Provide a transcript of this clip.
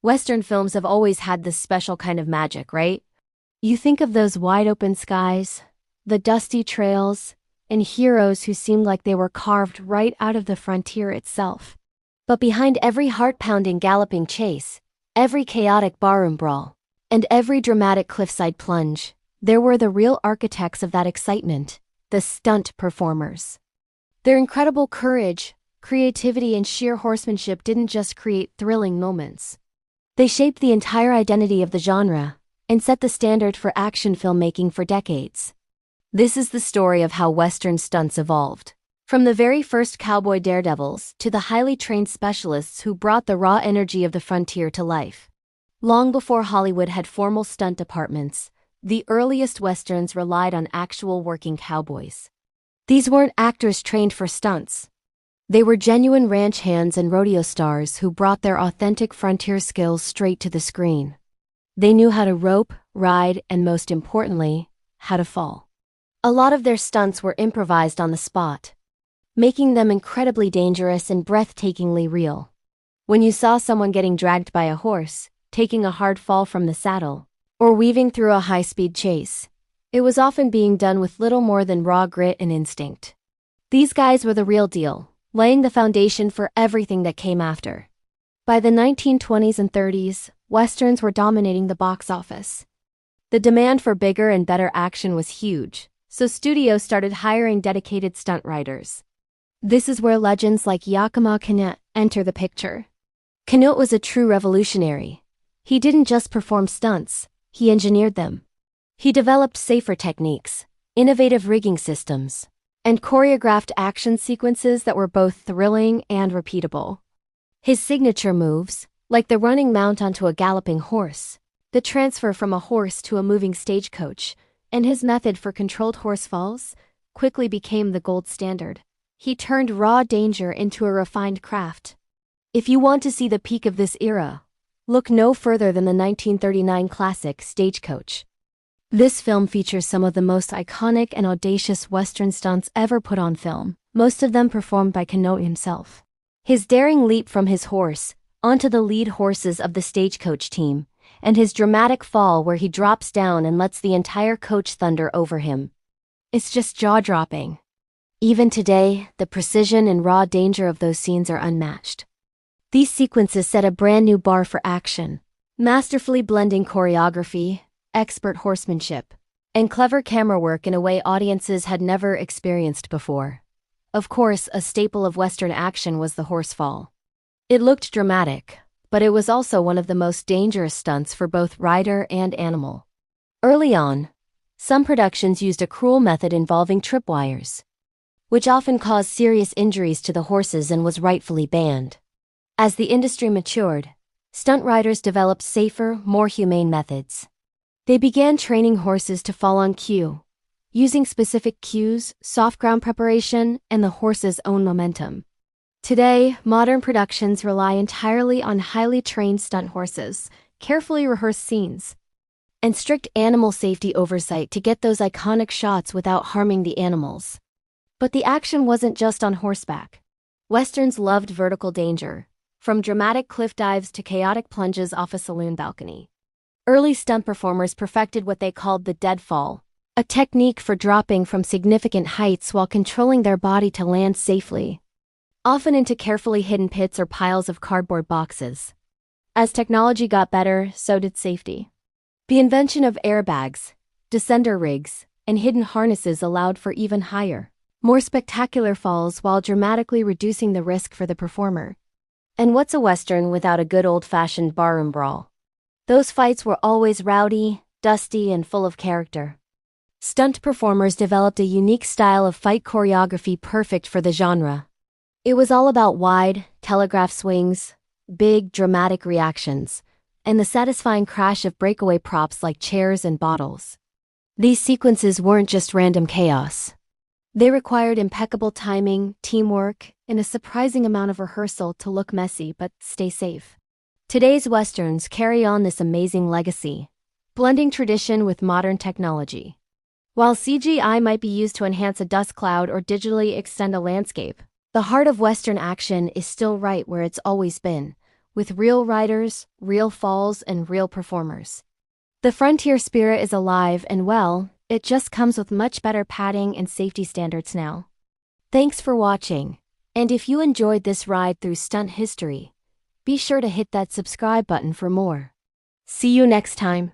Western films have always had this special kind of magic, right? You think of those wide-open skies, the dusty trails, and heroes who seemed like they were carved right out of the frontier itself. But behind every heart-pounding galloping chase, every chaotic barroom brawl, and every dramatic cliffside plunge, there were the real architects of that excitement, the stunt performers. Their incredible courage, creativity, and sheer horsemanship didn't just create thrilling moments. They shaped the entire identity of the genre and set the standard for action filmmaking for decades. This is the story of how Western stunts evolved. From the very first cowboy daredevils to the highly trained specialists who brought the raw energy of the frontier to life. Long before Hollywood had formal stunt departments, the earliest Westerns relied on actual working cowboys. These weren't actors trained for stunts. They were genuine ranch hands and rodeo stars who brought their authentic frontier skills straight to the screen. They knew how to rope, ride, and most importantly, how to fall. A lot of their stunts were improvised on the spot, making them incredibly dangerous and breathtakingly real. When you saw someone getting dragged by a horse, taking a hard fall from the saddle, or weaving through a high-speed chase, it was often being done with little more than raw grit and instinct. These guys were the real deal, laying the foundation for everything that came after. By the 1920s and 30s, Westerns were dominating the box office. The demand for bigger and better action was huge, so studios started hiring dedicated stunt writers. This is where legends like Yakima Canutt enter the picture. Canutt was a true revolutionary. He didn't just perform stunts, he engineered them. He developed safer techniques, innovative rigging systems, and choreographed action sequences that were both thrilling and repeatable. His signature moves, like the running mount onto a galloping horse, the transfer from a horse to a moving stagecoach, and his method for controlled horse falls, quickly became the gold standard. He turned raw danger into a refined craft. If you want to see the peak of this era, look no further than the 1939 classic Stagecoach. This film features some of the most iconic and audacious Western stunts ever put on film, most of them performed by Canutt himself. His daring leap from his horse onto the lead horses of the Stagecoach team, and his dramatic fall where he drops down and lets the entire coach thunder over him. It's just jaw-dropping. Even today, the precision and raw danger of those scenes are unmatched. These sequences set a brand new bar for action, masterfully blending choreography, expert horsemanship, and clever camera work in a way audiences had never experienced before. Of course, a staple of Western action was the horse fall. It looked dramatic, but it was also one of the most dangerous stunts for both rider and animal. Early on, some productions used a cruel method involving tripwires, which often caused serious injuries to the horses and was rightfully banned. As the industry matured, stunt riders developed safer, more humane methods. They began training horses to fall on cue, using specific cues, soft ground preparation, and the horse's own momentum. Today, modern productions rely entirely on highly trained stunt horses, carefully rehearsed scenes, and strict animal safety oversight to get those iconic shots without harming the animals. But the action wasn't just on horseback. Westerns loved vertical danger, from dramatic cliff dives to chaotic plunges off a saloon balcony. Early stunt performers perfected what they called the deadfall, a technique for dropping from significant heights while controlling their body to land safely, often into carefully hidden pits or piles of cardboard boxes. As technology got better, so did safety. The invention of airbags, descender rigs, and hidden harnesses allowed for even higher, more spectacular falls while dramatically reducing the risk for the performer. And what's a Western without a good old-fashioned barroom brawl? Those fights were always rowdy, dusty, and full of character. Stunt performers developed a unique style of fight choreography perfect for the genre. It was all about wide, telegraph swings, big, dramatic reactions, and the satisfying crash of breakaway props like chairs and bottles. These sequences weren't just random chaos. They required impeccable timing, teamwork, and a surprising amount of rehearsal to look messy but stay safe. Today's Westerns carry on this amazing legacy, blending tradition with modern technology. While CGI might be used to enhance a dust cloud or digitally extend a landscape, the heart of Western action is still right where it's always been, with real riders, real falls, and real performers. The frontier spirit is alive and well, it just comes with much better padding and safety standards now. Thanks for watching. And if you enjoyed this ride through stunt history, be sure to hit that subscribe button for more. See you next time.